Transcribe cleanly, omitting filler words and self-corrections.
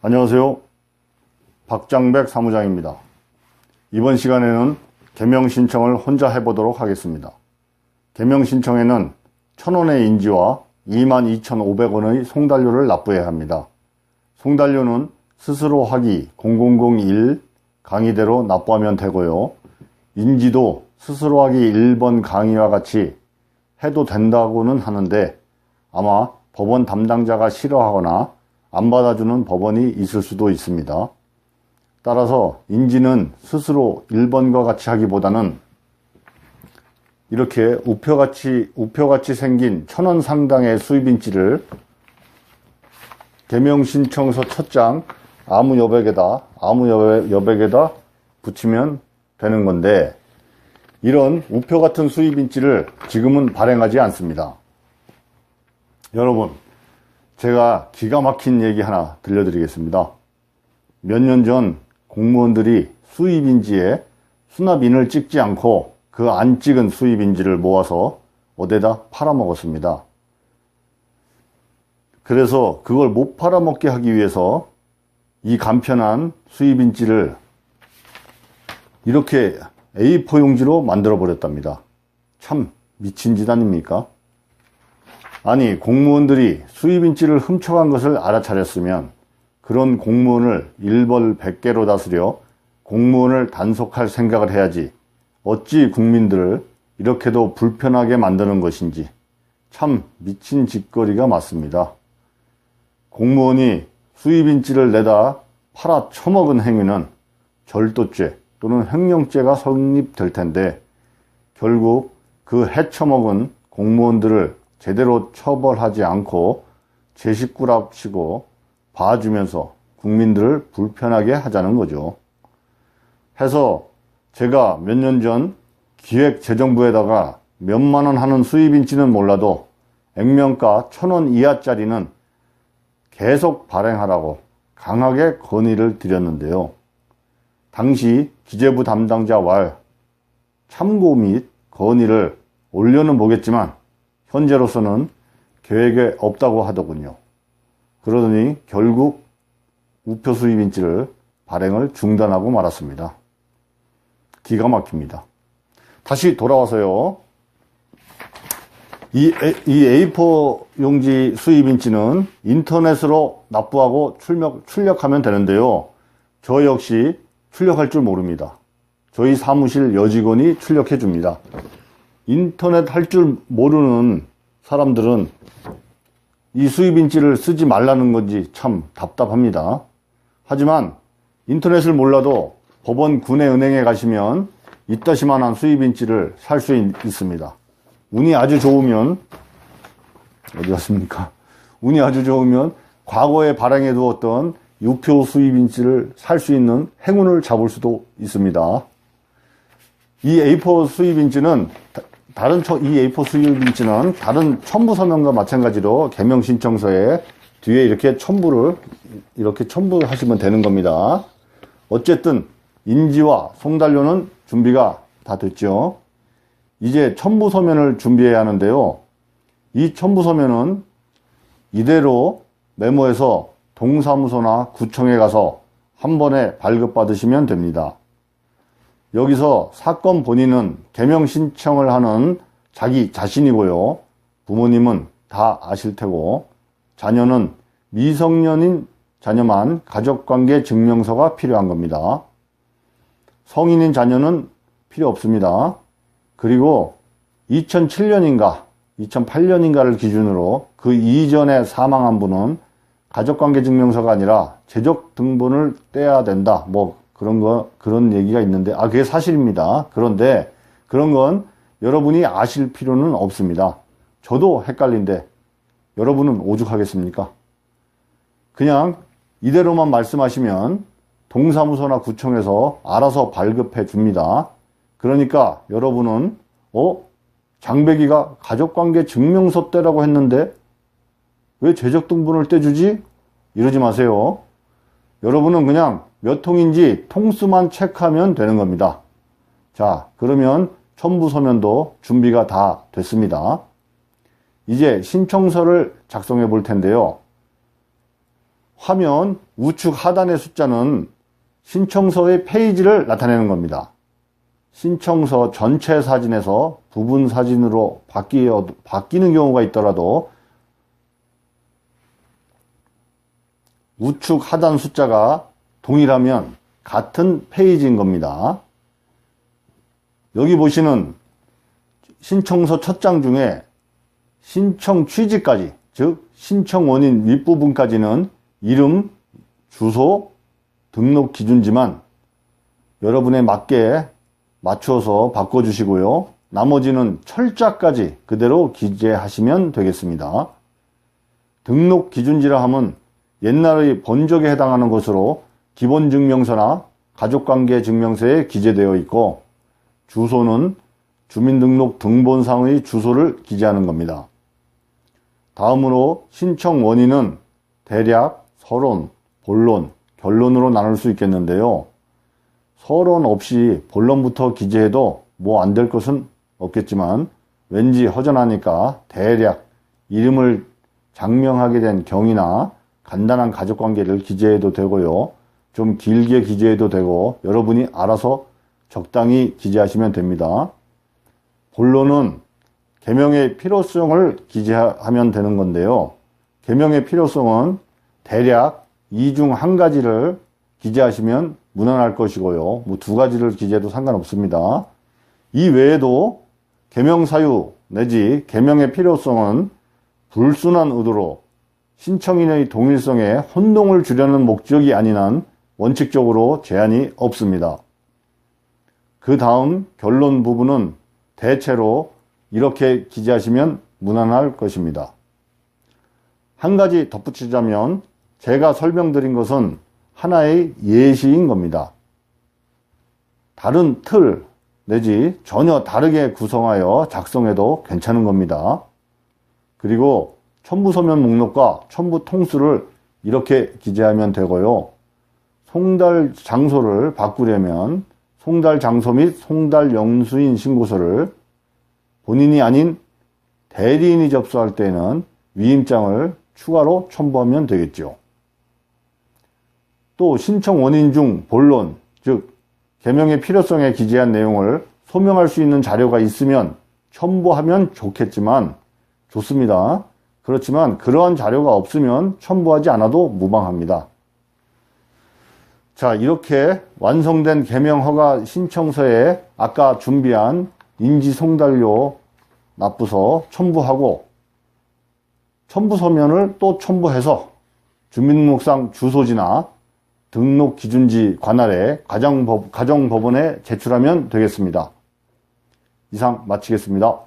안녕하세요. 박장백 사무장입니다. 이번 시간에는 개명 신청을 혼자 해보도록 하겠습니다. 개명 신청에는 1,000원의 인지와 22,500원의 송달료를 납부해야 합니다. 송달료는 스스로 하기 0001 강의대로 납부하면 되고요. 인지도 스스로 하기 1번 강의와 같이 해도 된다고는 하는데 아마 법원 담당자가 싫어하거나 안 받아주는 법원이 있을 수도 있습니다. 따라서 인지는 스스로 1번과 같이 하기보다는 이렇게 우표같이 생긴 1,000원 상당의 수입인지를 개명신청서 첫 장 아무 여백에다 붙이면 되는 건데, 이런 우표 같은 수입인지를 지금은 발행하지 않습니다. 여러분, 제가 기가 막힌 얘기 하나 들려드리겠습니다. 몇 년 전 공무원들이 수입인지에 수납인을 찍지 않고 그 안 찍은 수입인지를 모아서 어디다 팔아먹었습니다. 그래서 그걸 못 팔아먹게 하기 위해서 이 간편한 수입인지를 이렇게 A4 용지로 만들어 버렸답니다. 참 미친 짓 아닙니까? 아니, 공무원들이 수입인지를 훔쳐간 것을 알아차렸으면 그런 공무원을 일벌 100개로 다스려 공무원을 단속할 생각을 해야지, 어찌 국민들을 이렇게도 불편하게 만드는 것인지 참 미친 짓거리가 맞습니다. 공무원이 수입인지를 내다 팔아 처먹은 행위는 절도죄 또는 횡령죄가 성립될 텐데, 결국 그 해쳐먹은 공무원들을 제대로 처벌하지 않고 제 식구랍치고 봐주면서 국민들을 불편하게 하자는 거죠. 해서 제가 몇 년 전 기획재정부에다가 몇만 원 하는 수입인지는 몰라도 액면가 1,000원 이하짜리는 계속 발행하라고 강하게 건의를 드렸는데요. 당시 기재부 담당자 왈 참고 및 건의를 올려는 보겠지만 현재로서는 계획에 없다고 하더군요. 그러더니 결국 우표 수입인지를 발행을 중단하고 말았습니다. 기가 막힙니다. 다시 돌아와서요. 이 A4 용지 수입인지는 인터넷으로 납부하고 출력하면 되는데요. 저 역시 출력할 줄 모릅니다. 저희 사무실 여직원이 출력해 줍니다. 인터넷 할 줄 모르는 사람들은 이 수입인지를 쓰지 말라는 건지 참 답답합니다. 하지만 인터넷을 몰라도 법원 구내은행에 가시면 이따시만한 수입인지를 살 수 있습니다. 운이 아주 좋으면, 어디 갔습니까? 운이 아주 좋으면 과거에 발행해 두었던 우표 수입인지를 살 수 있는 행운을 잡을 수도 있습니다. 이 A4 수입인지는 다른 첨부서면과 마찬가지로 개명신청서에 뒤에 이렇게 첨부하시면 되는 겁니다. 어쨌든 인지와 송달료는 준비가 다 됐죠. 이제 첨부서면을 준비해야 하는데요. 이 첨부서면은 이대로 메모해서 동사무소나 구청에 가서 한 번에 발급받으시면 됩니다. 여기서 사건 본인은 개명 신청을 하는 자기 자신이고요. 부모님은 다 아실 테고, 자녀는 미성년인 자녀만 가족관계 증명서가 필요한 겁니다. 성인인 자녀는 필요 없습니다. 그리고 2007년인가 2008년인가를 기준으로 그 이전에 사망한 분은 가족관계 증명서가 아니라 재적 등본을 떼야 된다. 그런 얘기가 있는데, 그게 사실입니다. 그런데 그런 건 여러분이 아실 필요는 없습니다. 저도 헷갈린데 여러분은 오죽하겠습니까? 그냥 이대로만 말씀하시면 동사무소나 구청에서 알아서 발급해 줍니다. 그러니까 여러분은 장백이가 가족관계 증명서 떼라고 했는데 왜 재적등본을 떼주지? 이러지 마세요. 여러분은 그냥 몇 통인지 통수만 체크하면 되는 겁니다. 자, 그러면 첨부서면도 준비가 다 됐습니다. 이제 신청서를 작성해 볼 텐데요. 화면 우측 하단의 숫자는 신청서의 페이지를 나타내는 겁니다. 신청서 전체 사진에서 부분 사진으로 바뀌는 경우가 있더라도 우측 하단 숫자가 동일하면 같은 페이지인 겁니다. 여기 보시는 신청서 첫 장 중에 신청 취지까지, 즉 신청 원인 윗부분까지는 이름, 주소, 등록 기준지만 여러분에 맞게 맞춰서 바꿔주시고요. 나머지는 철자까지 그대로 기재하시면 되겠습니다. 등록 기준지라 함은 옛날의 번적에 해당하는 것으로 기본증명서나 가족관계증명서에 기재되어 있고, 주소는 주민등록 등본상의 주소를 기재하는 겁니다. 다음으로 신청 원인은 대략 서론, 본론, 결론으로 나눌 수 있겠는데요. 서론 없이 본론부터 기재해도 뭐 안 될 것은 없겠지만 왠지 허전하니까 대략 이름을 장명하게 된 경위나 간단한 가족관계를 기재해도 되고요. 좀 길게 기재해도 되고 여러분이 알아서 적당히 기재하시면 됩니다. 본론은 계명의 필요성을 기재하면 되는 건데요. 계명의 필요성은 대략 이 중 한 가지를 기재하시면 무난할 것이고요. 뭐 두 가지를 기재해도 상관없습니다. 이 외에도 계명 사유 내지 계명의 필요성은 불순한 의도로 신청인의 동일성에 혼동을 주려는 목적이 아닌 한 원칙적으로 제한이 없습니다. 그 다음 결론 부분은 대체로 이렇게 기재하시면 무난할 것입니다. 한 가지 덧붙이자면 제가 설명드린 것은 하나의 예시인 겁니다. 다른 틀 내지 전혀 다르게 구성하여 작성해도 괜찮은 겁니다. 그리고 첨부서면 목록과 첨부 통수를 이렇게 기재하면 되고요. 송달 장소를 바꾸려면 송달 장소 및 송달 영수인 신고서를 본인이 아닌 대리인이 접수할 때는 위임장을 추가로 첨부하면 되겠죠. 또 신청 원인 중 본론, 즉 계명의 필요성에 기재한 내용을 소명할 수 있는 자료가 있으면 첨부하면 좋습니다. 그렇지만 그러한 자료가 없으면 첨부하지 않아도 무방합니다. 자, 이렇게 완성된 계명 허가 신청서에 아까 준비한 인지송달료 납부서 첨부하고 첨부서면을 또 첨부해서 주민등록상 주소지나 등록기준지 관할에 가정법원에 제출하면 되겠습니다. 이상 마치겠습니다.